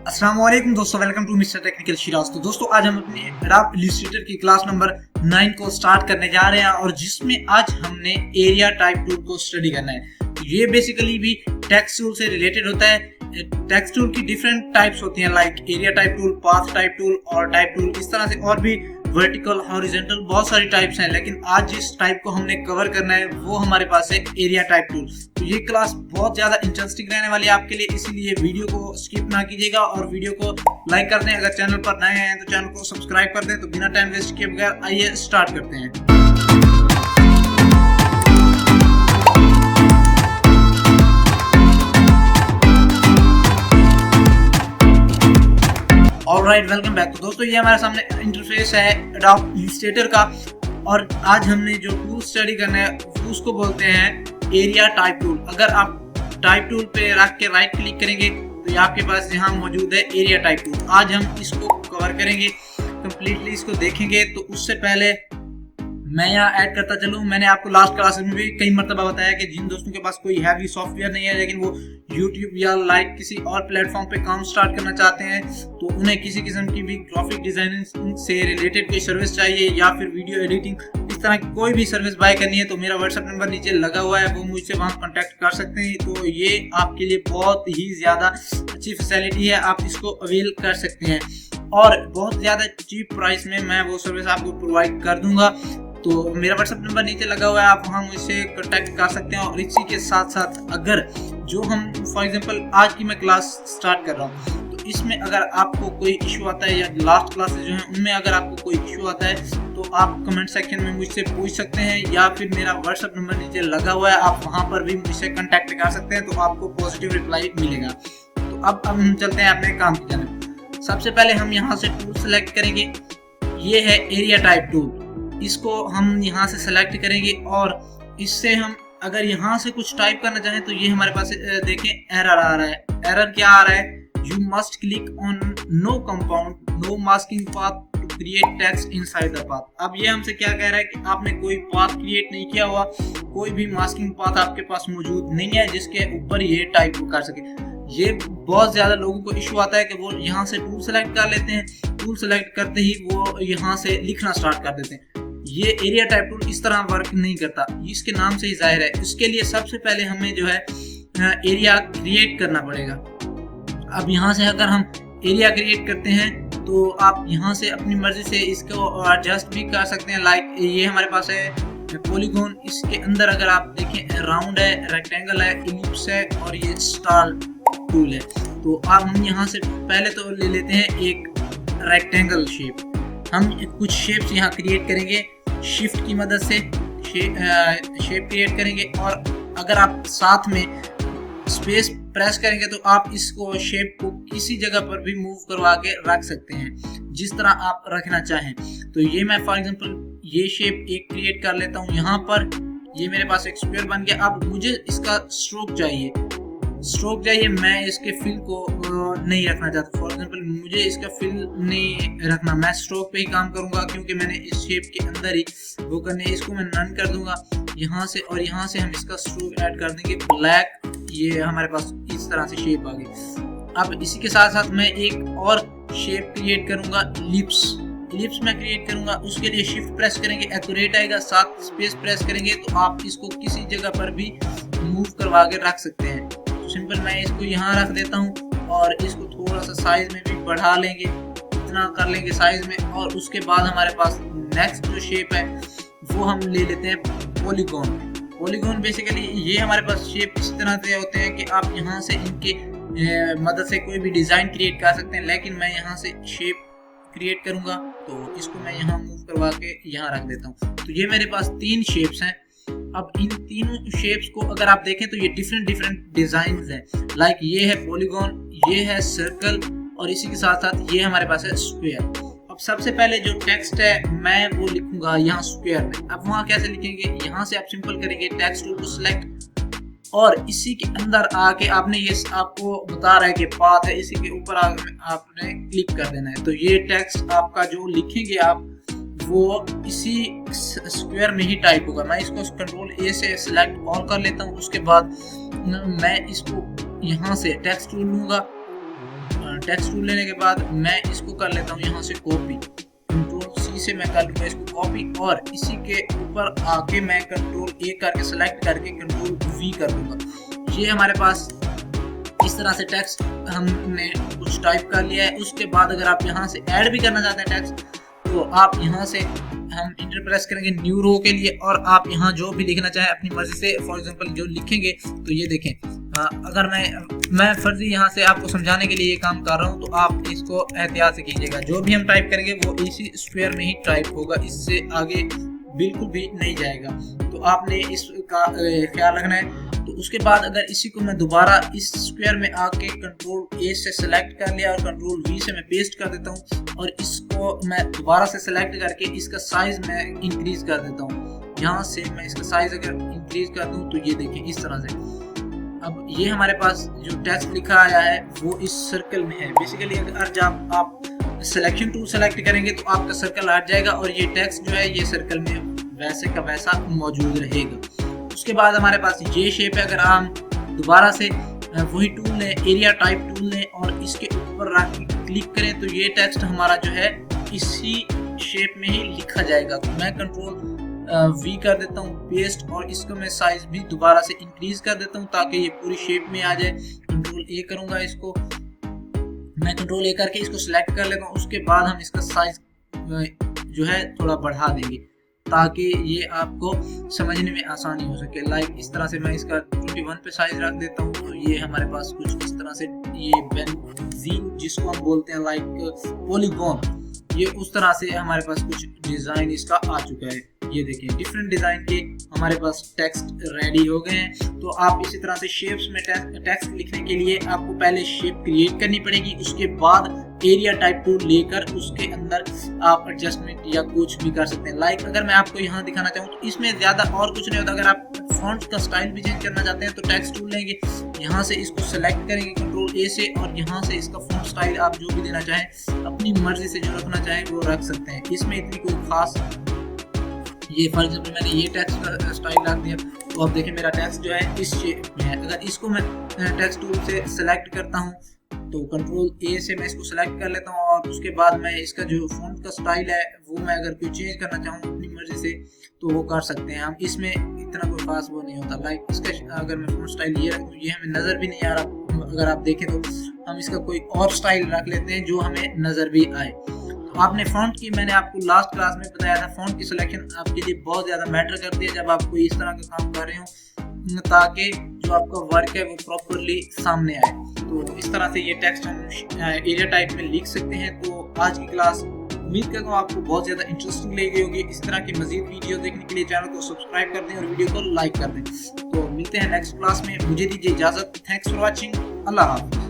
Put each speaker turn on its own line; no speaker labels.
अस्सलाम वालेकुम दोस्तों, welcome to mister technical Shiraz. तो दोस्तों आज हम अपने एडोब इलस्ट्रेटर की क्लास नंबर 9 को स्टार्ट करने जा रहे हैं और जिसमें आज हमने एरिया टाइप टूल को स्टडी करना है। तो ये बेसिकली भी टेक्स्ट टूल से रिलेटेड होता है। टेक्स्ट टूल की डिफरेंट टाइप्स होती हैं, like area type tool, path type tool और टाइप टूल, इस तरह से और भी वर्टिकल, हॉरिजॉन्टल बहुत सारी टाइप्स हैं। लेकिन आज जिस टाइप को हमने कवर करना है वो हमारे पास है एरिया टाइप टूल। तो ये क्लास बहुत ज्यादा इंटरेस्टिंग रहने वाली है आपके लिए, इसीलिए वीडियो को स्किप ना कीजिएगा और वीडियो को लाइक कर दें। अगर चैनल पर नए हैं तो चैनल को सब्सक्राइब कर दें। तो बिना टाइम वेस्ट किए बगैर आइए स्टार्ट करते हैं। Alright, welcome back. तो दोस्तों ये हमारे सामने इंटरफेस है एडोब इलस्ट्रेटर का और आज हमने जो टूल स्टडी करना है उसको बोलते हैं एरिया टाइप टूल। अगर आप टाइप टूल पे रख के राइट क्लिक करेंगे तो ये आपके पास यहाँ मौजूद है एरिया टाइप टूल। आज हम इसको कवर करेंगे कंप्लीटली, इसको देखेंगे। तो उससे पहले मैं यहाँ ऐड करता चलूँ, मैंने आपको लास्ट क्लास में भी कई मरतबा बताया कि जिन दोस्तों के पास कोई हैवी सॉफ्टवेयर नहीं है लेकिन वो यूट्यूब या लाइक किसी और प्लेटफॉर्म पे काम स्टार्ट करना चाहते हैं, तो उन्हें किसी किस्म की भी ग्राफिक डिजाइनिंग से रिलेटेड कोई सर्विस चाहिए या फिर वीडियो एडिटिंग, इस तरह की कोई भी सर्विस बाय करनी है, तो मेरा व्हाट्सएप नंबर नीचे लगा हुआ है, वो मुझसे वहाँ कॉन्टैक्ट कर सकते हैं। तो ये आपके लिए बहुत ही ज़्यादा अच्छी फैसिलिटी है, आप इसको अवेल कर सकते हैं और बहुत ज़्यादा चीप प्राइस में मैं वो सर्विस आपको प्रोवाइड कर दूंगा। तो मेरा व्हाट्सएप नंबर नीचे लगा हुआ है, आप वहाँ मुझसे कॉन्टैक्ट कर सकते हैं। और इसी के साथ साथ अगर जो हम फॉर एग्जांपल आज की मैं क्लास स्टार्ट कर रहा हूँ, तो इसमें अगर आपको कोई इशू आता है या लास्ट क्लासेस जो हैं उनमें अगर आपको कोई इशू आता है तो आप कमेंट सेक्शन में मुझसे पूछ सकते हैं या फिर मेरा व्हाट्सएप नंबर नीचे लगा हुआ है, आप वहाँ पर भी मुझसे कॉन्टैक्ट कर सकते हैं, तो आपको पॉजिटिव रिप्लाई मिलेगा। तो अब हम चलते हैं अपने काम की जानिब। सबसे पहले हम यहाँ से टूल सेलेक्ट करेंगे, ये है एरिया टाइप टूल। इसको हम यहाँ से सेलेक्ट करेंगे और इससे हम अगर यहाँ से कुछ टाइप करना चाहें तो ये हमारे पास देखें एरर आ रहा है। एरर क्या आ रहा है? You must click on no compound no masking path to create text inside the path. अब ये हमसे क्या कह रहा है कि आपने कोई पाथ क्रिएट नहीं किया हुआ, कोई भी मास्किंग पाथ आपके पास मौजूद नहीं है जिसके ऊपर ये टाइप कर सके। ये बहुत ज्यादा लोगों को इशू आता है कि वो यहाँ से टूल सेलेक्ट कर लेते हैं, टूल सेलेक्ट करते ही वो यहाँ से लिखना स्टार्ट कर देते हैं। ये एरिया टाइप टूल इस तरह वर्क नहीं करता, इसके नाम से ही जाहिर है। इसके लिए सबसे पहले हमें जो है एरिया क्रिएट करना पड़ेगा। अब यहाँ से अगर हम एरिया क्रिएट करते हैं तो आप यहाँ से अपनी मर्जी से इसको एडजस्ट भी कर सकते हैं। लाइक ये हमारे पास है पॉलीगॉन, इसके अंदर अगर आप देखें राउंड है, रेक्टेंगल है, इलिप्स है और ये स्टार टूल है। तो आप हम यहाँ से पहले तो ले लेते हैं एक रेक्टेंगल शेप। हम कुछ शेप्स यहाँ क्रिएट करेंगे, शिफ्ट की मदद से शेप क्रिएट करेंगे और अगर आप साथ में स्पेस प्रेस करेंगे तो आप इसको शेप को किसी जगह पर भी मूव करवा के रख सकते हैं जिस तरह आप रखना चाहें। तो ये मैं फॉर एग्जांपल ये शेप एक क्रिएट कर लेता हूँ यहाँ पर, ये मेरे पास एक स्क्वायर बन गया। अब मुझे इसका स्ट्रोक चाहिए, मैं इसके फिल को नहीं रखना चाहता। फॉर एग्जांपल मुझे इसका फिल नहीं रखना, मैं स्ट्रोक पे ही काम करूंगा क्योंकि मैंने इस शेप के अंदर ही वो करने। इसको मैं नन कर दूंगा यहाँ से और यहाँ से हम इसका स्ट्रोक ऐड कर देंगे ब्लैक। ये हमारे पास इस तरह से शेप आ गई। अब इसी के साथ साथ मैं एक और शेप क्रिएट करूंगा, इलिप्स में क्रिएट करूंगा। उसके लिए शिफ्ट प्रेस करेंगे, एक्यूरेट आएगा, साथ स्पेस प्रेस करेंगे तो आप इसको किसी जगह पर भी मूव करवा के रख सकते हैं। सिंपल मैं इसको यहाँ रख देता हूँ और इसको थोड़ा सा साइज में भी बढ़ा लेंगे, इतना कर लेंगे साइज में। और उसके बाद हमारे पास नेक्स्ट जो शेप है वो हम ले लेते हैं पॉलीगॉन। बेसिकली ये हमारे पास शेप इस तरह से होते हैं कि आप यहाँ से इनके मदद से कोई भी डिजाइन क्रिएट कर सकते हैं, लेकिन मैं यहाँ से शेप क्रिएट करूंगा तो इसको मैं यहाँ मूव करवा के यहाँ रख देता हूँ। तो ये मेरे पास 3 शेप्स हैं। अब इन तीनों शेप्स को अगर आप देखें तो ये डिफरेंट डिजाइन हैं। लाइक ये है पॉलीगॉन, ये है सर्कल और इसी के साथ साथ ये हमारे पास है स्क्वायर। अब सबसे पहले जो टेक्स्ट है मैं वो लिखूंगा यहाँ स्क्वायर में। अब वहाँ कैसे लिखेंगे? यहाँ से आप सिंपल करेंगे टेक्स्ट टूल को सिलेक्ट और इसी के अंदर आके आपने ये आपको बता रहा है कि पाथ है, इसी के ऊपर आपने क्लिक कर देना है। तो ये टेक्स्ट आपका जो लिखेंगे आप वो इसी स्क्वायर में ही टाइप होगा। मैं इसको कंट्रोल ए से सिलेक्ट ऑल कर लेता हूँ। उसके बाद मैं इसको यहाँ से टेक्स्ट टूल लूंगा, टेक्स्ट टूल लेने के बाद मैं इसको कर लेता हूँ यहाँ से कॉपी, कंट्रोल सी से मैं कर लूँगा इसको कॉपी, और इसी के ऊपर आके मैं कंट्रोल ए करके सेलेक्ट करके कंट्रोल वी कर दूंगा। ये हमारे पास इस तरह से टेक्स्ट हमने कुछ टाइप कर लिया है। उसके बाद अगर आप यहाँ से ऐड भी करना चाहते हैं टेक्स्ट, तो आप यहाँ से हम इंटर प्रेस करेंगे न्यू रो के लिए, और आप यहाँ जो भी लिखना चाहें अपनी मर्जी से, फॉर एग्जांपल जो लिखेंगे तो ये देखें, अगर मैं फर्जी यहाँ से आपको समझाने के लिए ये काम कर रहा हूँ, तो आप इसको एहतियात से कीजिएगा। जो भी हम टाइप करेंगे वो इसी स्क्वायर में ही टाइप होगा, इससे आगे बिल्कुल भी नहीं जाएगा, तो आपने इसका ख्याल रखना है। तो उसके बाद अगर इसी को मैं दोबारा इस स्क्वायर में आके कंट्रोल ए से सेलेक्ट कर लिया और कंट्रोल वी से मैं पेस्ट कर देता हूँ, और इसको मैं दोबारा से सेलेक्ट करके इसका साइज मैं इंक्रीज कर देता हूँ। यहाँ से मैं इसका साइज अगर इंक्रीज कर दूँ तो ये देखें इस तरह से। अब ये हमारे पास जो टेक्स्ट लिखा आया है वो इस सर्कल में है। बेसिकली अगर जब आप सिलेक्शन टूल सेलेक्ट करेंगे तो आपका सर्कल हट जाएगा और ये टेक्स्ट जो है ये सर्कल में वैसे का वैसा मौजूद रहेगा। उसके बाद हमारे पास ये शेप है। अगर हम दोबारा से वही टूल लें, एरिया टाइप टूल लें और इसके ऊपर रख के क्लिक करें तो ये टेक्स्ट हमारा जो है इसी शेप में ही लिखा जाएगा। तो मैं कंट्रोल वी कर देता हूँ पेस्ट, और इसको मैं साइज भी दोबारा से इंक्रीज कर देता हूँ ताकि ये पूरी शेप में आ जाए। कंट्रोल ए करूँगा, इसको मैं कंट्रोल ए करके इसको सिलेक्ट कर लेता हूँ। उसके बाद हम इसका साइज जो है थोड़ा बढ़ा देंगे ताकि ये आपको समझने में आसानी हो सके। लाइक इस तरह से मैं इसका 21 पे साइज रख देता हूँ, तो ये हमारे पास कुछ इस तरह से ये बेंजीन जिसको हम बोलते हैं लाइक पॉलीगॉन, ये उस तरह से हमारे पास कुछ डिजाइन इसका आ चुका है। ये देखिए डिफरेंट डिजाइन के हमारे पास टेक्स्ट रेडी हो गए हैं। तो आप इसी तरह से शेप्स में टेक्स्ट लिखने के लिए आपको पहले शेप क्रिएट करनी पड़ेगी, उसके बाद एरिया टाइप टूल लेकर उसके अंदर आप एडजस्टमेंट या कुछ भी कर सकते हैं। लाइक अगर मैं आपको यहाँ दिखाना चाहूँ तो इसमें ज्यादा और कुछ नहीं होता। अगर आप फॉन्ट का स्टाइल भी चेंज करना चाहते हैं तो टेक्स्ट टूल लेंगे, यहाँ से इसको सेलेक्ट करेंगे कंट्रोल ए से, और यहाँ से इसका फॉन्ट स्टाइल आप जो भी देना चाहें अपनी मर्जी से जो रखना चाहें वो रख सकते हैं। इसमें इतनी कोई खास, ये फॉर एग्जाम्पल मैंने ये टेक्स्ट का स्टाइल रख दिया, तो अब देखिए मेरा टेक्स्ट जो है इस शेप में है। अगर इसको मैं टेक्स्ट टूल से सेलेक्ट करता हूँ तो कंट्रोल ए से मैं इसको सेलेक्ट कर लेता हूँ, और उसके बाद मैं इसका जो फॉन्ट का स्टाइल है वो मैं अगर कोई चेंज करना चाहूँ अपनी मर्जी से तो वो कर सकते हैं हम। इसमें इतना कोई खास वो नहीं होता। लाइक इसका अगर मैं फॉन्ट स्टाइल ये रख दूँ, ये हमें नज़र भी नहीं आ रहा। अगर आप देखें तो हम इसका कोई और स्टाइल रख लेते हैं जो हमें नज़र भी आए। आपने फॉन्ट की, मैंने आपको लास्ट क्लास में बताया था, फॉन्ट की सिलेक्शन आपके लिए बहुत ज़्यादा मैटर करती है जब आप कोई इस तरह का काम कर रहे हो, ताकि जो आपका वर्क है वो प्रॉपरली सामने आए। तो इस तरह से ये टेक्स्ट हम एरिया टाइप में लिख सकते हैं। तो आज की क्लास उम्मीद करता हूँ आपको बहुत ज़्यादा इंटरेस्टिंग लगी होगी। इस तरह की मजीद वीडियो देखने के लिए चैनल को सब्सक्राइब कर दें और वीडियो को लाइक कर दें। तो मिलते हैं नेक्स्ट क्लास में, मुझे दीजिए इजाज़त। Thanks for watching. अल्लाह हाफ़िज़।